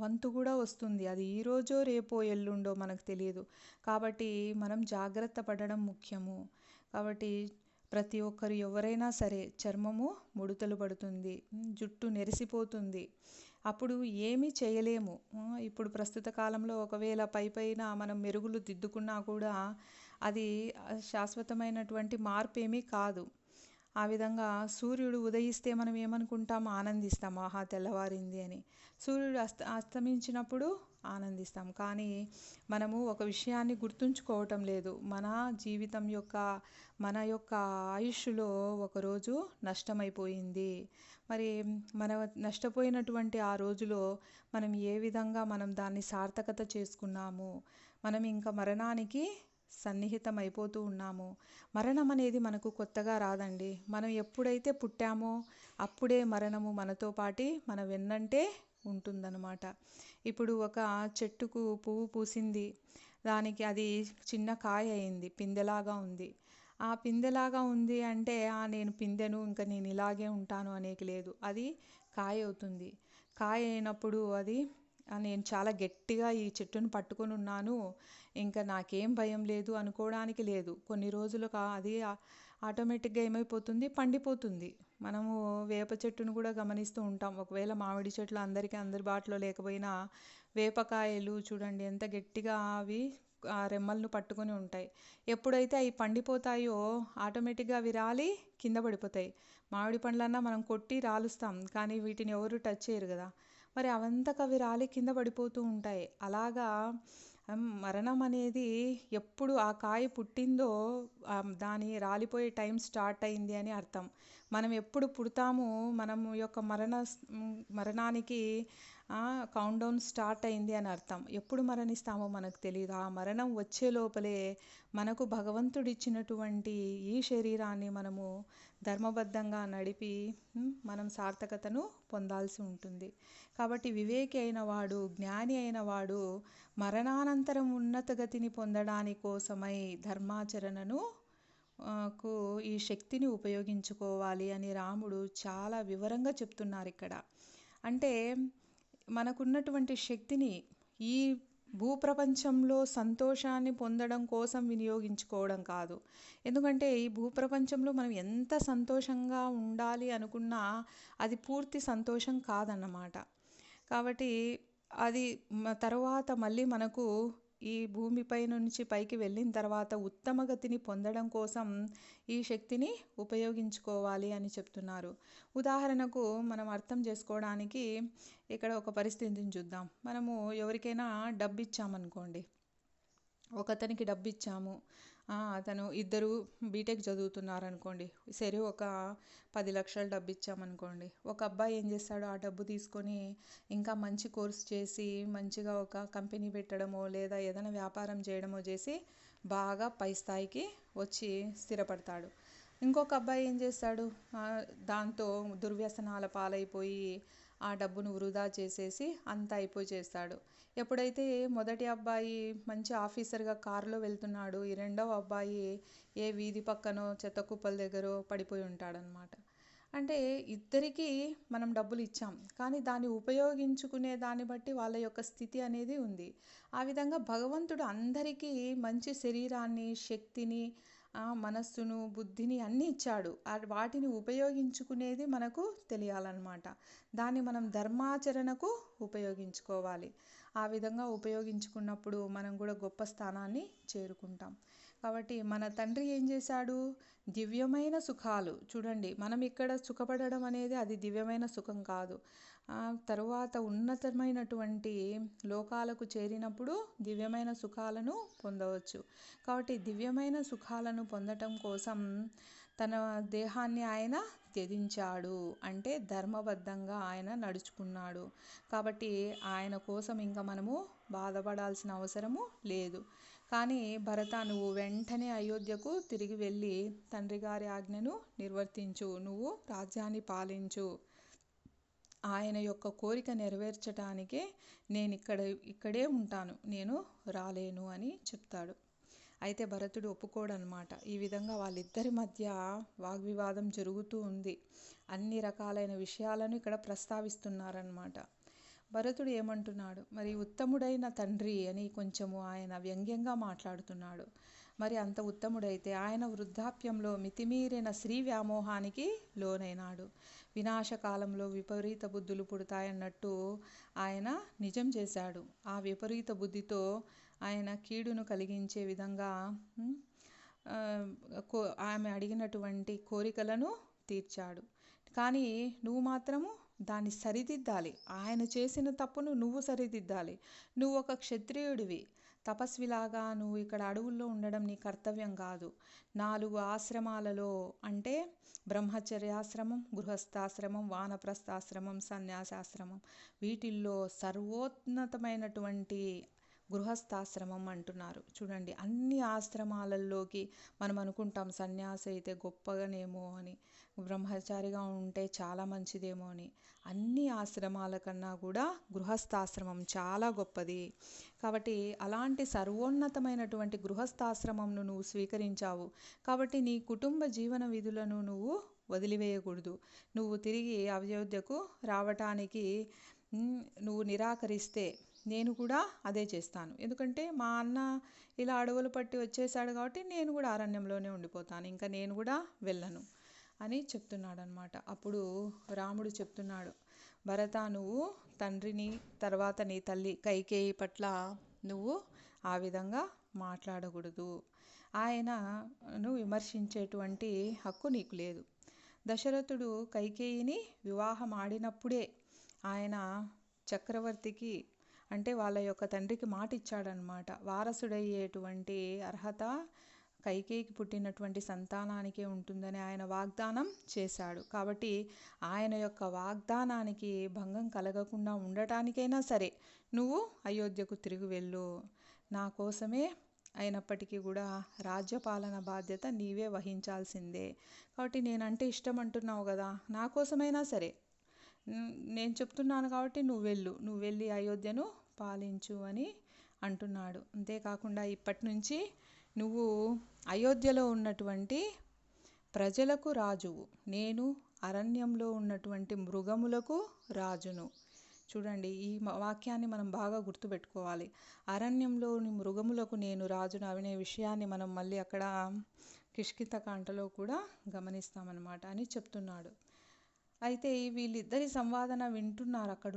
వంతు కూడా వస్తుంది, అది ఈరోజో రేపో ఎల్లుండో మనకు తెలియదు. కాబట్టి మనం జాగ్రత్త పడడం ముఖ్యము. కాబట్టి ప్రతి ఒక్కరు ఎవరైనా సరే చర్మము ముడతలు పడుతుంది, జుట్టు నెరిసిపోతుంది, అప్పుడు ఏమీ చేయలేము. ఇప్పుడు ప్రస్తుత కాలంలో ఒకవేళ పైన మనం మెరుగులు దిద్దుకున్నా కూడా అది శాశ్వతమైనటువంటి మార్పు ఏమీ కాదు. ఆ విధంగా సూర్యుడు ఉదయిస్తే మనం ఏమనుకుంటాం, ఆనందిస్తాం, ఆహా తెల్లవారింది అని. సూర్యుడు అస్తమించినప్పుడు ఆనందిస్తాం. కానీ మనము ఒక విషయాన్ని గుర్తుంచుకోవటం లేదు. మన జీవితం యొక్క మన యొక్క ఆయుష్లో ఒకరోజు నష్టమైపోయింది. మరి మన నష్టపోయినటువంటి ఆ రోజులో మనం ఏ విధంగా మనం దాన్ని సార్థకత చేసుకున్నాము, మనం ఇంకా మరణానికి సన్నిహితం అయిపోతూ ఉన్నాము. మరణం అనేది మనకు కొత్తగా రాదండి. మనం ఎప్పుడైతే పుట్టామో అప్పుడే మరణము మనతో పాటి మన వెన్నంటే ఉంటుందన్నమాట. ఇప్పుడు ఒక చెట్టుకు పువ్వు పూసింది, దానికి అది చిన్న కాయ అయింది, పిందెలాగా ఉంది. ఆ పిందెలాగా ఉంది అంటే నేను పిందెను, ఇంకా నేను ఇలాగే ఉంటాను అనేకి లేదు. అది కాయ అవుతుంది. కాయ అయినప్పుడు అది నేను చాలా గట్టిగా ఈ చెట్టును పట్టుకొని ఉన్నాను, ఇంకా నాకేం భయం లేదు అనుకోవడానికి లేదు. కొన్ని రోజులకు అది ఆటోమేటిక్గా ఏమైపోతుంది, పండిపోతుంది. మనము వేప చెట్టును కూడా గమనిస్తూ ఉంటాం. ఒకవేళ మామిడి చెట్లు అందరి బాటలో లేకపోయినా వేపకాయలు చూడండి ఎంత గట్టిగా అవి ఆ రెమ్మలను పట్టుకొని ఉంటాయి. ఎప్పుడైతే అవి పండిపోతాయో ఆటోమేటిక్గా అవి రాలి కింద పడిపోతాయి. మామిడి పండ్లన్నా మనం కొట్టి రాలుస్తాం, కానీ వీటిని ఎవరు టచ్ చేయరు కదా. మరి అవంతకు అవి రాలి కింద పడిపోతూ ఉంటాయి. అలాగా మరణం అనేది ఎప్పుడు ఆ కాయ పుట్టిందో దాని రాలిపోయే టైం స్టార్ట్ అయింది అని అర్థం. మనం ఎప్పుడు పుడతామో మనం యొక్క మరణానికి కౌంట్ డౌన్ స్టార్ట్ అయింది అని అర్థం. ఎప్పుడు మరణిస్తామో మనకు తెలియదు. ఆ మరణం వచ్చే లోపలే మనకు భగవంతుడు ఇచ్చినటువంటి ఈ శరీరాన్ని మనము ధర్మబద్ధంగా నడిపి మనం సార్థకతను పొందాల్సి ఉంటుంది. కాబట్టి వివేకి అయిన వాడు, జ్ఞాని అయిన వాడు మరణానంతరం ఉన్నత గతిని పొందడాని కోసమై ధర్మాచరణను ఈ శక్తిని ఉపయోగించుకోవాలి అని రాముడు చాలా వివరంగా చెప్తున్నారు ఇక్కడ. అంటే మనకున్నటువంటి శక్తిని ఈ భూప్రపంచంలో సంతోషాన్ని పొందడం కోసం వినియోగించుకోవడం కాదు. ఎందుకంటే ఈ భూప్రపంచంలో మనం ఎంత సంతోషంగా ఉండాలి అనుకున్నా అది పూర్తి సంతోషం కాదన్నమాట. కాబట్టి అది తర్వాత మళ్ళీ మనకు ఈ భూమిపై నుంచి పైకి వెళ్ళిన తర్వాత ఉత్తమ గతిని పొందడం కోసం ఈ శక్తిని ఉపయోగించుకోవాలి అని చెప్తున్నారు. ఉదాహరణకు మనం అర్థం చేసుకోవడానికి ఇక్కడ ఒక పరిస్థితిని చూద్దాం. మనము ఎవరికైనా డబ్బు ఇచ్చామనుకోండి, ఒకతనికి డబ్బు ఇచ్చాము, అతను ఇద్దరు బీటెక్ చదువుతున్నారనుకోండి, సరే ఒక 10 లక్షలు డబ్బు ఇచ్చామనుకోండి. ఒక అబ్బాయి ఏం చేస్తాడు, ఆ డబ్బు తీసుకొని ఇంకా మంచి కోర్స్ చేసి మంచిగా ఒక కంపెనీ పెట్టడమో లేదా ఏదైనా వ్యాపారం చేయడమో చేసి బాగా పై స్థాయికి వచ్చి స్థిరపడతాడు. ఇంకొక అబ్బాయి ఏం చేస్తాడు, దాంతో దుర్వ్యసనాల పాలైపోయి ఆ డబ్బును వృధా చేసేసి అంతా అయిపోయి చేస్తాడు. ఎప్పుడైతే మొదటి అబ్బాయి మంచి ఆఫీసర్గా కారులో వెళ్తున్నాడు, ఈ రెండవ అబ్బాయి ఏ వీధి పక్కనో చెత్త కుప్పల దగ్గర పడిపోయి ఉంటాడనమాట. అంటే ఇద్దరికీ మనం డబ్బులు ఇచ్చాం, కానీ దాన్ని ఉపయోగించుకునే దాన్ని బట్టి వాళ్ళ యొక్క స్థితి అనేది ఉంది. ఆ విధంగా భగవంతుడు అందరికీ మంచి శరీరాన్ని, శక్తిని, మనస్సును, బుద్ధిని అన్నీ ఇచ్చాడు. వాటిని ఉపయోగించుకునేది మనకు తెలియాలన్నమాట. దాన్ని మనం ధర్మాచరణకు ఉపయోగించుకోవాలి. ఆ విధంగా ఉపయోగించుకున్నప్పుడు మనం కూడా గొప్ప స్థానాన్ని చేరుకుంటాం. కాబట్టి మన తండ్రి ఏం చేశాడు, దివ్యమైన సుఖాలు చూడండి, మనం ఇక్కడ సుఖపడడం అనేది అది దివ్యమైన సుఖం కాదు. తరువాత ఉన్నతమైనటువంటి లోకాలకు చేరినప్పుడు దివ్యమైన సుఖాలను పొందవచ్చు. కాబట్టి దివ్యమైన సుఖాలను పొందటం కోసం తన దేహాన్ని ఆయన త్యజించాడు, అంటే ధర్మబద్ధంగా ఆయన నడుచుకున్నాడు. కాబట్టి ఆయన కోసం ఇంకా మనము బాధపడాల్సిన అవసరము లేదు. కానీ భరత, నువ్వు వెంటనే అయోధ్యకు తిరిగి వెళ్ళి తండ్రి గారి ఆజ్ఞను నిర్వర్తించు, నువ్వు రాజ్యాన్ని పాలించు. ఆయన యొక్క కోరిక నెరవేర్చడానికే నేను ఇక్కడే ఉంటాను, నేను రాలేను అని చెప్తాడు. అయితే భరతుడు ఒప్పుకోడనమాట. ఈ విధంగా వాళ్ళిద్దరి మధ్య వాగ్వివాదం జరుగుతూ ఉంది. అన్ని రకాలైన విషయాలను ఇక్కడ ప్రస్తావిస్తున్నారన్నమాట. భరతుడు ఏమంటున్నాడు, మరి ఉత్తముడైన తండ్రి అని కొంచెము ఆయన వ్యంగ్యంగా మాట్లాడుతున్నాడు. మరి అంత ఉత్తముడైతే ఆయన వృద్ధాప్యంలో మితిమీరిన స్త్రీ వ్యామోహానికి లోనైనాడు. వినాశకాలంలో విపరీత బుద్ధులు పుడతాయన్నట్టు ఆయన నిజం చేశాడు. ఆ విపరీత బుద్ధితో ఆయన కీడును కలిగించే విధంగా ఆమె అడిగినటువంటి కోరికలను తీర్చాడు. కానీ నువ్వు మాత్రము దాన్ని సరిదిద్దాలి. ఆయన చేసిన తప్పును నువ్వు సరిదిద్దాలి. నువ్వు ఒక క్షత్రియుడివి, తపస్విలాగా నువ్వు ఇక్కడ అడవుల్లో ఉండడం నీ కర్తవ్యం కాదు. 4 ఆశ్రమాలలో, అంటే బ్రహ్మచర్యాశ్రమం, గృహస్థాశ్రమం, వానప్రస్థాశ్రమం, సన్యాసాశ్రమం, వీటిల్లో సర్వోన్నతమైనటువంటి గృహస్థాశ్రమం అంటున్నారు. చూడండి, అన్ని ఆశ్రమాలలోకి మనం అనుకుంటాం సన్యాసి అయితే గొప్పగానేమో అని, బ్రహ్మచారిగా ఉంటే చాలా మంచిదేమో అని. అన్ని ఆశ్రమాల కన్నా కూడా గృహస్థాశ్రమం చాలా గొప్పది. కాబట్టి అలాంటి సర్వోన్నతమైనటువంటి గృహస్థాశ్రమంను నువ్వు స్వీకరించావు. కాబట్టి నీ కుటుంబ జీవన విధులను నువ్వు వదిలివేయకూడదు. నువ్వు తిరిగి అయోధ్యకు రావటానికి నువ్వు నిరాకరిస్తే నేను కూడా అదే చేస్తాను. ఎందుకంటే మా అన్న ఇలా అడవులు పట్టి వచ్చేసాడు కాబట్టి నేను కూడా అరణ్యంలోనే ఉండిపోతాను, ఇంకా నేను కూడా వెళ్ళను అని చెప్తున్నాడు అనమాట. అప్పుడు రాముడు చెప్తున్నాడు, భరత, నువ్వు తండ్రిని తర్వాత నీ తల్లి కైకేయి పట్ల నువ్వు ఆ విధంగా మాట్లాడకూడదు. ఆయనను విమర్శించేటువంటి హక్కు నీకు లేదు. దశరథుడు కైకేయిని వివాహం ఆడినప్పుడే ఆయన చక్రవర్తికి, అంటే వాళ్ళ యొక్క తండ్రికి మాట ఇచ్చాడనమాట. వారసుడయ్యేటువంటి అర్హత కైకేయికి పుట్టినటువంటి సంతానానికే ఉంటుందని ఆయన వాగ్దానం చేశాడు. కాబట్టి ఆయన యొక్క వాగ్దానానికి భంగం కలగకుండా ఉండటానికైనా సరే నువ్వు అయోధ్యకు తిరిగి వెళ్ళు. నా కోసమే అయినప్పటికీ కూడా రాజ్యపాలన బాధ్యత నీవే వహించాల్సిందే. కాబట్టి నేనంటే ఇష్టం అంటున్నావు కదా, నా కోసమైనా సరే నేను చెప్తున్నాను కాబట్టి నువ్వు వెళ్ళి అయోధ్యను పాలించు అని అంటున్నాడు. అంతేకాకుండా ఇప్పటి నుంచి నువ్వు అయోధ్యలో ఉన్నటువంటి ప్రజలకు రాజువు, నేను అరణ్యంలో ఉన్నటువంటి మృగములకు రాజును. చూడండి, ఈ వాక్యాన్ని మనం బాగా గుర్తుపెట్టుకోవాలి. అరణ్యంలోని మృగములకు నేను రాజును అనే విషయాన్ని మనం మళ్ళీ అక్కడ కిష్కింధకాండలో కూడా గమనిస్తామన్నమాట అని చెప్తున్నాడు. అయితే వీళ్ళిద్దరి సంవాదన వింటున్నారు అక్కడ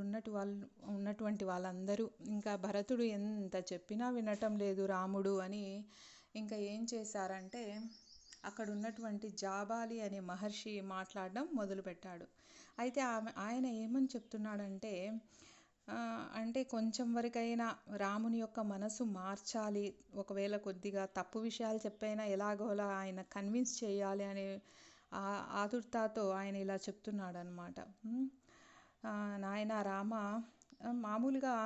ఉన్నటువంటి వాళ్ళందరూ. ఇంకా భరతుడు ఎంత చెప్పినా వినటం లేదు రాముడు అని ఇంకా ఏం చేశారంటే అక్కడ ఉన్నటువంటి జాబాలి అనే మహర్షి మాట్లాడడం మొదలుపెట్టాడు. అయితే ఆయన ఏమని చెప్తున్నాడంటే అంటే కొంచెం వరకైనా రాముని యొక్క మనసు మార్చాలి, ఒకవేళ కొద్దిగా తప్పు విషయాలు చెప్పైనా ఎలాగోలా ఆయన కన్విన్స్ చేయాలి అనే ఆతురతతో ఆయన ఇలా చెప్తున్నాడు అనమాట. నాయన రామ, మామూలుగా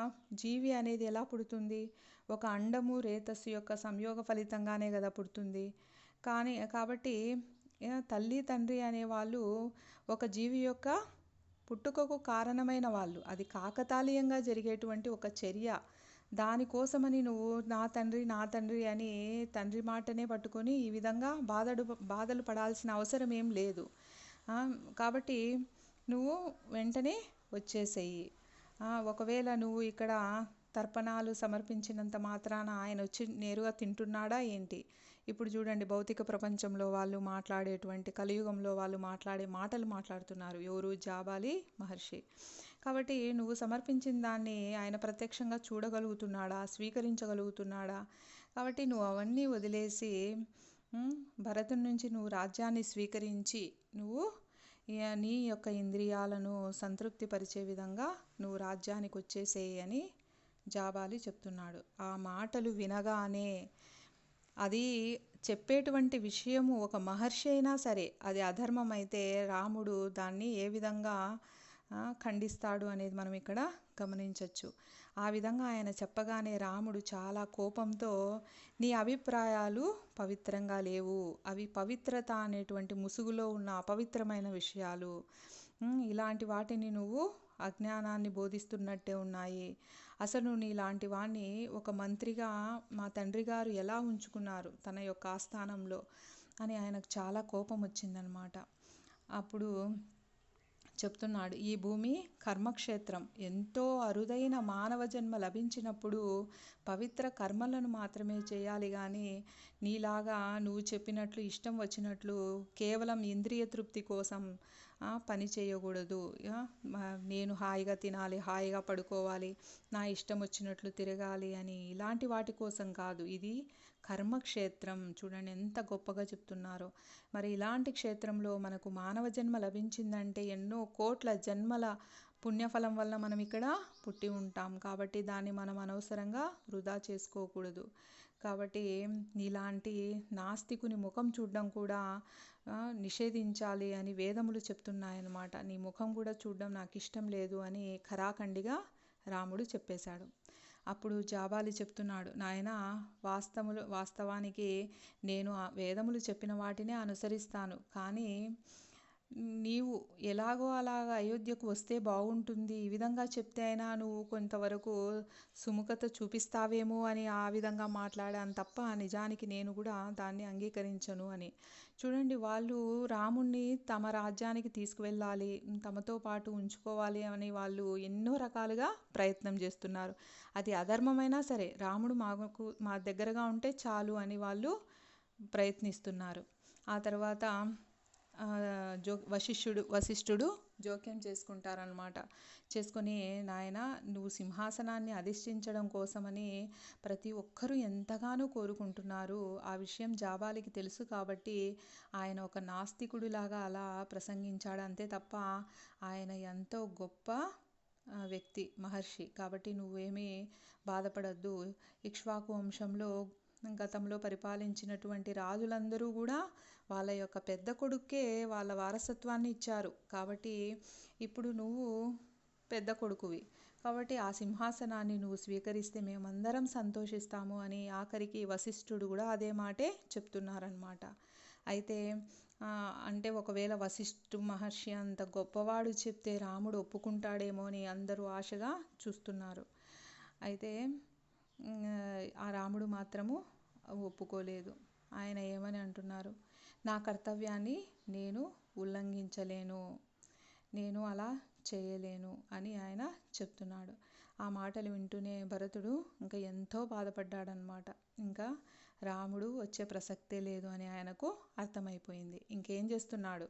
జీవి అనేది ఎలా పుడుతుంది? ఒక అండము రేతస్సు యొక్క సంయోగ ఫలితంగానే కదా పుడుతుంది. కాబట్టి తల్లి తండ్రి అనేవాళ్ళు ఒక జీవి యొక్క పుట్టుకకు కారణమైన వాళ్ళు. అది కాకతాళీయంగా జరిగేటువంటి ఒక చర్య. దానికోసమని నువ్వు నా తండ్రి అని తండ్రి మాటనే పట్టుకొని ఈ విధంగా బాధలు పడాల్సిన అవసరం ఏం లేదు. కాబట్టి నువ్వు వెంటనే వచ్చేసేయి. ఒకవేళ నువ్వు ఇక్కడ తర్పణాలు సమర్పించినంత మాత్రాన ఆయన వచ్చి నేరుగా తింటున్నాడా ఏంటి? ఇప్పుడు చూడండి, భౌతిక ప్రపంచంలో వాళ్ళు మాట్లాడేటువంటి కలియుగంలో వాళ్ళు మాట్లాడే మాటలు మాట్లాడుతున్నారు ఎవరు? జాబాలి మహర్షి. కాబట్టి నువ్వు సమర్పించిన దాన్ని ఆయన ప్రత్యక్షంగా చూడగలుగుతున్నాడా, స్వీకరించగలుగుతున్నాడా? కాబట్టి నువ్వు అవన్నీ వదిలేసి భరతుని నుంచి నువ్వు రాజ్యాన్ని స్వీకరించి నువ్వు నీ యొక్క ఇంద్రియాలను సంతృప్తి పరిచే విధంగా నువ్వు రాజ్యానికి వచ్చేసేయి అని జాబాలి చెప్తున్నాడు. ఆ మాటలు వినగానే అది చెప్పేటువంటి విషయము ఒక మహర్షి అయినా సరే అది అధర్మం అయితే రాముడు దాన్ని ఏ విధంగా ఖండిస్తాడు అనేది మనం ఇక్కడ గమనించవచ్చు. ఆ విధంగా ఆయన చెప్పగానే రాముడు చాలా కోపంతో, నీ అభిప్రాయాలు పవిత్రంగా లేవు, అవి పవిత్రత అనేటువంటి ముసుగులో ఉన్న అపవిత్రమైన విషయాలు, ఇలాంటి వాటిని నువ్వు అజ్ఞానాన్ని బోధిస్తున్నట్టే ఉన్నాయి. అసలు నీలాంటి వాణ్ణి ఒక మంత్రిగా మా తండ్రి గారు ఎలా ఉంచుకున్నారు తన యొక్క ఆస్థానంలో అని ఆయనకు చాలా కోపం వచ్చిందనమాట. అప్పుడు చెప్తున్నాడు, ఈ భూమి కర్మక్షేత్రం. ఎంతో అరుదైన మానవ జన్మ లభించినప్పుడు పవిత్ర కర్మలను మాత్రమే చేయాలి, కానీ నీలాగా నువ్వు చెప్పినట్లు ఇష్టం వచ్చినట్లు కేవలం ఇంద్రియ తృప్తి కోసం పని చేయకూడదు. నేను హాయిగా తినాలి, హాయిగా పడుకోవాలి, నా ఇష్టం వచ్చినట్లు తిరగాలి అని ఇలాంటి వాటి కోసం కాదు. ఇది కర్మక్షేత్రం. చూడండి ఎంత గొప్పగా చెప్తున్నారో. మరి ఇలాంటి క్షేత్రంలో మనకు మానవ జన్మ లభించిందంటే ఎన్నో కోట్ల జన్మల పుణ్యఫలం వల్ల మనం ఇక్కడ పుట్టి ఉంటాం. కాబట్టి దాన్ని మనం అనవసరంగా వృధా చేసుకోకూడదు. కాబట్టి నీలాంటి నాస్తికుని ముఖం చూడడం కూడా నిషేధించాలి అని వేదములు చెప్తున్నాయన్నమాట. నీ ముఖం కూడా చూడడం నాకు ఇష్టం లేదు అని ఖరాఖండిగా రాముడు చెప్పేశాడు. అప్పుడు జాబాలి చెప్తున్నాడు, నాయన వాస్తవానికి నేను ఆ వేదములు చెప్పిన వాటినే అనుసరిస్తాను, కానీ నీవు ఎలాగో అలాగ అయోధ్యకు వస్తే బాగుంటుంది, ఈ విధంగా చెప్తే అయినా నువ్వు కొంతవరకు సుముఖత చూపిస్తావేమో అని ఆ విధంగా మాట్లాడాను తప్ప నిజానికి నేను కూడా దాన్ని అంగీకరించను అని. చూడండి, వాళ్ళు రాముణ్ణి తమ రాజ్యానికి తీసుకువెళ్ళాలి, తమతో పాటు ఉంచుకోవాలి అని వాళ్ళు ఎన్నో రకాలుగా ప్రయత్నం చేస్తున్నారు. అది అధర్మమైనా సరే రాముడు మా దగ్గరగా ఉంటే చాలు అని వాళ్ళు ప్రయత్నిస్తున్నారు. ఆ తర్వాత వశిష్ఠుడు జోక్యం చేసుకుంటారనమాట. చేసుకొని, నాయన నువ్వు సింహాసనాన్ని అధిష్ఠించడం కోసమని ప్రతి ఒక్కరూ ఎంతగానో కోరుకుంటున్నారు. ఆ విషయం జాబాలికి తెలుసు కాబట్టి ఆయన ఒక నాస్తికుడిలాగా అలా ప్రసంగించాడు అంతే తప్ప ఆయన ఎంతో గొప్ప వ్యక్తి, మహర్షి. కాబట్టి నువ్వేమీ బాధపడద్దు. ఇక్ష్వాకు వంశంలో గతంలో పరిపాలించినటువంటి రాజులందరూ కూడా వాళ్ళ యొక్క పెద్ద కొడుక్కే వాళ్ళ వారసత్వాన్ని ఇచ్చారు. కాబట్టి ఇప్పుడు నువ్వు పెద్ద కొడుకువి, కాబట్టి ఆ సింహాసనాన్ని నువ్వు స్వీకరిస్తే మేమందరం సంతోషిస్తాము అని ఆఖరికి వశిష్ఠుడు కూడా అదే మాటే చెప్తున్నారనమాట. అయితే అంటే ఒకవేళ వశిష్ఠు మహర్షి అంత గొప్పవాడు చెప్తే రాముడు ఒప్పుకుంటాడేమో అని అందరూ ఆశగా చూస్తున్నారు. అయితే ఆ రాముడు మాత్రము ఒప్పుకోలేదు. ఆయన ఏమని అంటున్నారు, నా కర్తవ్యాన్ని నేను ఉల్లంఘించలేను, నేను అలా చేయలేను అని ఆయన చెప్తున్నాడు. ఆ మాటలు వింటూనే భరతుడు ఇంకా ఎంతో బాధపడ్డాడనమాట. ఇంకా రాముడు వచ్చే ప్రసక్తే లేదు అని ఆయనకు అర్థమైపోయింది. ఇంకేం చేస్తున్నాడు,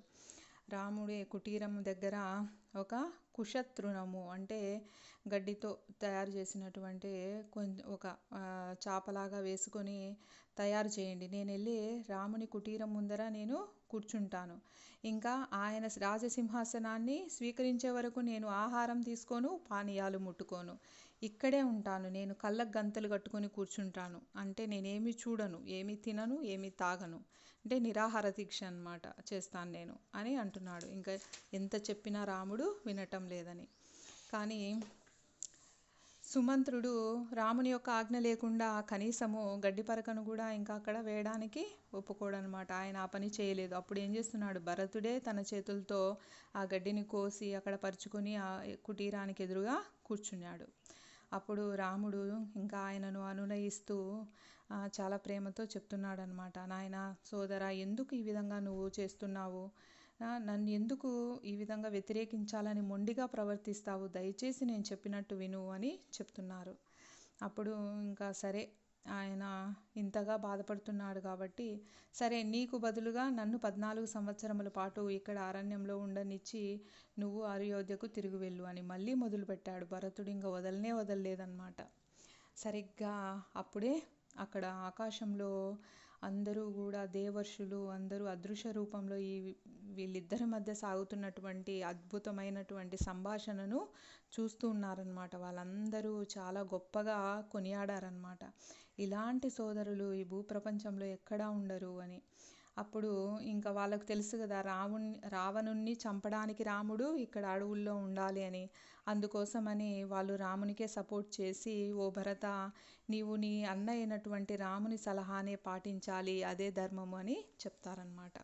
రాముడి కుటీరం దగ్గర ఒక కుశతృణము అంటే గడ్డితో తయారు చేసినటువంటి ఒక చాపలాగా వేసుకొని తయారు చేయండి. నేను వెళ్ళి రాముని కుటీరం ముందర నేను కూర్చుంటాను. ఇంకా ఆయన రాజసింహాసనాన్ని స్వీకరించే వరకు నేను ఆహారం తీసుకోను, పానీయాలు ముట్టుకోను. ఇక్కడే ఉంటాను. నేను కళ్ళకు గంతలు కట్టుకొని కూర్చుంటాను. అంటే నేనేమి చూడను, ఏమి తినను, ఏమి తాగను. అంటే నిరాహార దీక్ష అన్నమాట చేస్తాను నేను అని అంటున్నాడు. ఇంకా ఎంత చెప్పినా రాముడు వినటం లేదని. కానీ సుమంత్రుడు రాముని యొక్క ఆజ్ఞ లేకుండా కనీసము గడ్డి పరకను కూడా ఇంకా అక్కడ వేయడానికి ఒప్పుకోడనమాట. ఆయన ఆ పని చేయలేదు. అప్పుడు ఏం చేస్తున్నాడు, భరతుడే తన చేతులతో ఆ గడ్డిని కోసి అక్కడ పరుచుకొని ఆ కుటీరానికి ఎదురుగా కూర్చున్నాడు. అప్పుడు రాముడు ఇంకా ఆయనను అనునయిస్తూ చాలా ప్రేమతో చెప్తున్నాడు అనమాట. నాయన సోదరా, ఎందుకు ఈ విధంగా నువ్వు చేస్తున్నావు? నన్ను ఎందుకు ఈ విధంగా వ్యతిరేకించాలని మొండిగా ప్రవర్తిస్తావు? దయచేసి నేను చెప్పినట్టు విను అని చెప్తున్నారు. అప్పుడు ఇంకా సరే, ఆయన ఇంతగా బాధపడుతున్నాడు కాబట్టి సరే, నీకు బదులుగా నన్ను 14 సంవత్సరముల పాటు ఇక్కడ అరణ్యంలో ఉండనిచ్చి నువ్వు అయోధ్యకు తిరిగి వెళ్ళు అని మళ్ళీ మొదలుపెట్టాడు. భరతుడు ఇంకా వదలలేదన్నమాట. సరిగ్గా అప్పుడే అక్కడ ఆకాశంలో అందరూ కూడా దేవర్షులు అందరూ అదృశ్య రూపంలో వీళ్ళిద్దరి మధ్య సాగుతున్నటువంటి అద్భుతమైనటువంటి సంభాషణను చూస్తూ ఉన్నారనమాట. వాళ్ళందరూ చాలా గొప్పగా కొనియాడారనమాట. ఇలాంటి సోదరులు ఈ భూప్రపంచంలో ఎక్కడా ఉండరు అని. అప్పుడు ఇంకా వాళ్ళకు తెలుసు కదా, రావణుణ్ణి చంపడానికి రాముడు ఇక్కడ అడవుల్లో ఉండాలి అని. అందుకోసమని వాళ్ళు రామునికే సపోర్ట్ చేసి, ఓ భరత, నీవు నీ అన్న అయినటువంటి రాముని సలహానే పాటించాలి, అదే ధర్మము అని చెప్తారనమాట.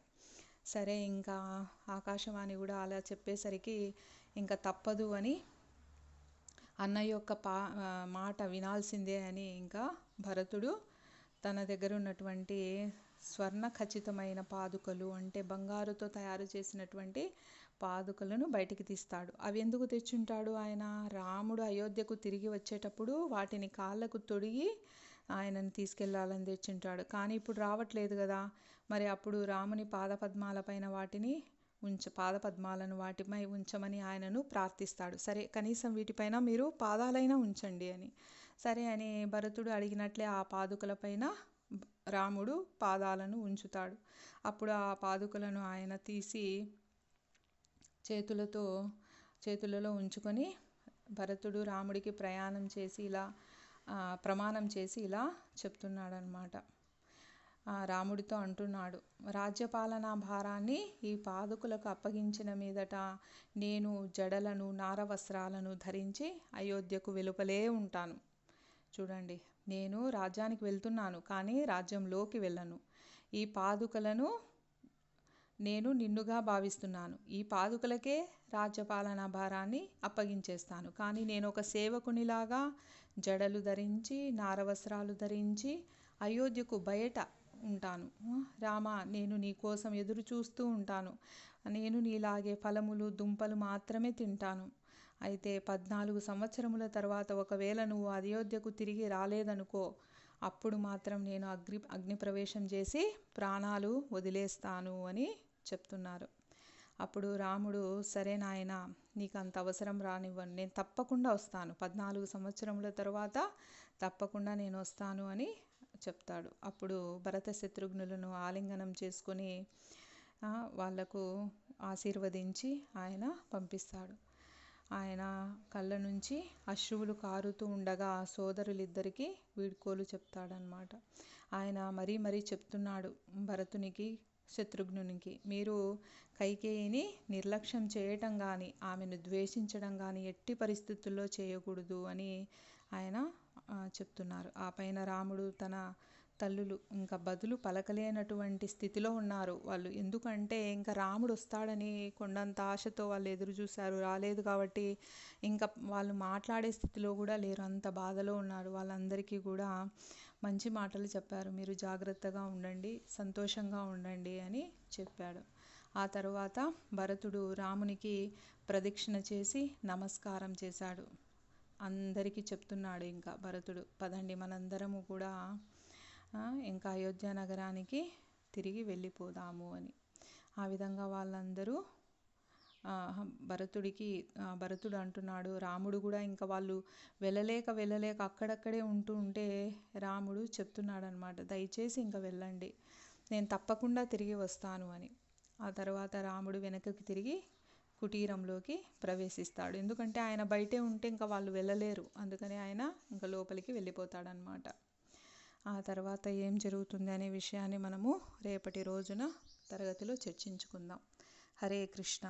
సరే, ఇంకా ఆకాశవాణి కూడా అలా చెప్పేసరికి ఇంకా తప్పదు అని అన్న యొక్క మాట వినాల్సిందే అని ఇంకా భరతుడు తన దగ్గర ఉన్నటువంటి స్వర్ణ ఖచ్చితమైన పాదుకలు అంటే బంగారుతో తయారు చేసినటువంటి పాదుకలను బయటికి తీస్తాడు. అవి ఎందుకు తెచ్చుంటాడు ఆయన? రాముడు అయోధ్యకు తిరిగి వచ్చేటప్పుడు వాటిని కాళ్ళకు తొడిగి ఆయనను తీసుకెళ్లాలని తెచ్చుంటాడు. కానీ ఇప్పుడు రావట్లేదు కదా, మరి అప్పుడు రాముని పాదపద్మాలపైన పాదపద్మాలను వాటిపై ఉంచమని ఆయనను ప్రార్థిస్తాడు. సరే, కనీసం వీటిపైన మీరు పాదాలైనా ఉంచండి అని. సరే అని భరతుడు అడిగినట్లే ఆ పాదుకలపైన రాముడు పాదాలను ఉంచుతాడు. అప్పుడు ఆ పాదుకలను ఆయన తీసి చేతులలో ఉంచుకొని భరతుడు రాముడికి ప్రమాణం చేసి ఇలా చెప్తున్నాడనమాట. రాముడితో అంటున్నాడు, రాజ్యపాలనా భారాన్ని ఈ పాదుకులకు అప్పగించిన మీదట నేను జడలను నారవస్త్రాలను ధరించి అయోధ్యకు వెలుపలే ఉంటాను. చూడండి, నేను రాజ్యానికి వెళ్తున్నాను కానీ రాజ్యంలోకి వెళ్ళను. ఈ పాదుకలను నేను నిన్నుగా భావిస్తున్నాను. ఈ పాదుకలకే రాజ్యపాలనా భారాన్ని అప్పగించేస్తాను. కానీ నేను ఒక సేవకునిలాగా జడలు ధరించి నారవస్త్రాలు ధరించి అయోధ్యకు బయట ఉంటాను. రామా, నేను నీ కోసం ఎదురు చూస్తూ ఉంటాను. నేను నీలాగే ఫలములు దుంపలు మాత్రమే తింటాను. అయితే 14 సంవత్సరముల తర్వాత ఒకవేళ నువ్వు అయోధ్యకు తిరిగి రాలేదనుకో, అప్పుడు మాత్రం నేను అగ్ని ప్రవేశం చేసి ప్రాణాలు వదిలేస్తాను అని చెప్తున్నారు. అప్పుడు రాముడు, సరే నాయన, నీకు అంత అవసరం రానివ్వను, నేను తప్పకుండా వస్తాను, 14 సంవత్సరముల తర్వాత తప్పకుండా నేను వస్తాను అని చెప్తాడు. అప్పుడు భరత శత్రుఘ్నులను ఆలింగనం చేసుకొని వాళ్లకు ఆశీర్వదించి ఆయన పంపిస్తాడు. ఆయన కళ్ళ నుంచి అశ్రువులు కారుతూ ఉండగా సోదరులిద్దరికీ వీడ్కోలు చెప్తాడనమాట. ఆయన మరీ చెప్తున్నాడు భరతునికి శత్రుఘ్నునికి, మీరు కైకేయిని నిర్లక్ష్యం చేయటం కానీ ఆమెను ద్వేషించడం కానీ ఎట్టి పరిస్థితుల్లో చేయకూడదు అని ఆయన చెప్తున్నారు. ఆ పైన రాముడు తన తల్లులు ఇంకా బదులు పలకలేనటువంటి స్థితిలో ఉన్నారు వాళ్ళు. ఎందుకంటే ఇంకా రాముడు వస్తాడని కొండంత ఆశతో వాళ్ళు ఎదురు చూశారు, రాలేదు కాబట్టి ఇంకా వాళ్ళు మాట్లాడే స్థితిలో కూడా లేరు, అంత బాధలో ఉన్నారు. వాళ్ళందరికీ కూడా మంచి మాటలు చెప్పారు, మీరు జాగ్రత్తగా ఉండండి, సంతోషంగా ఉండండి అని చెప్పాడు. ఆ తర్వాత భరతుడు రామునికి ప్రదక్షిణ చేసి నమస్కారం చేశాడు. అందరికీ చెప్తున్నాడు ఇంకా భరతుడు, పదండి మనందరము కూడా ఇంకా అయోధ్య నగరానికి తిరిగి వెళ్ళిపోదాము అని. ఆ విధంగా వాళ్ళందరూ భరతుడు అంటున్నాడు, రాముడు కూడా ఇంకా వాళ్ళు వెళ్ళలేక అక్కడక్కడే ఉంటే రాముడు చెప్తున్నాడు అనమాట, దయచేసి ఇంకా వెళ్ళండి, నేను తప్పకుండా తిరిగి వస్తాను అని. ఆ తర్వాత రాముడు వెనకకి తిరిగి కుటీరంలోకి ప్రవేశిస్తాడు. ఎందుకంటే ఆయన బయటే ఉంటే ఇంకా వాళ్ళు వెళ్ళలేరు, అందుకని ఆయన ఇంకా లోపలికి వెళ్ళిపోతాడనమాట. ఆ తర్వాత ఏం జరుగుతుంది అనే విషయాన్ని మనము రేపటి రోజున తరగతిలో చర్చించుకుందాం. హరే కృష్ణ.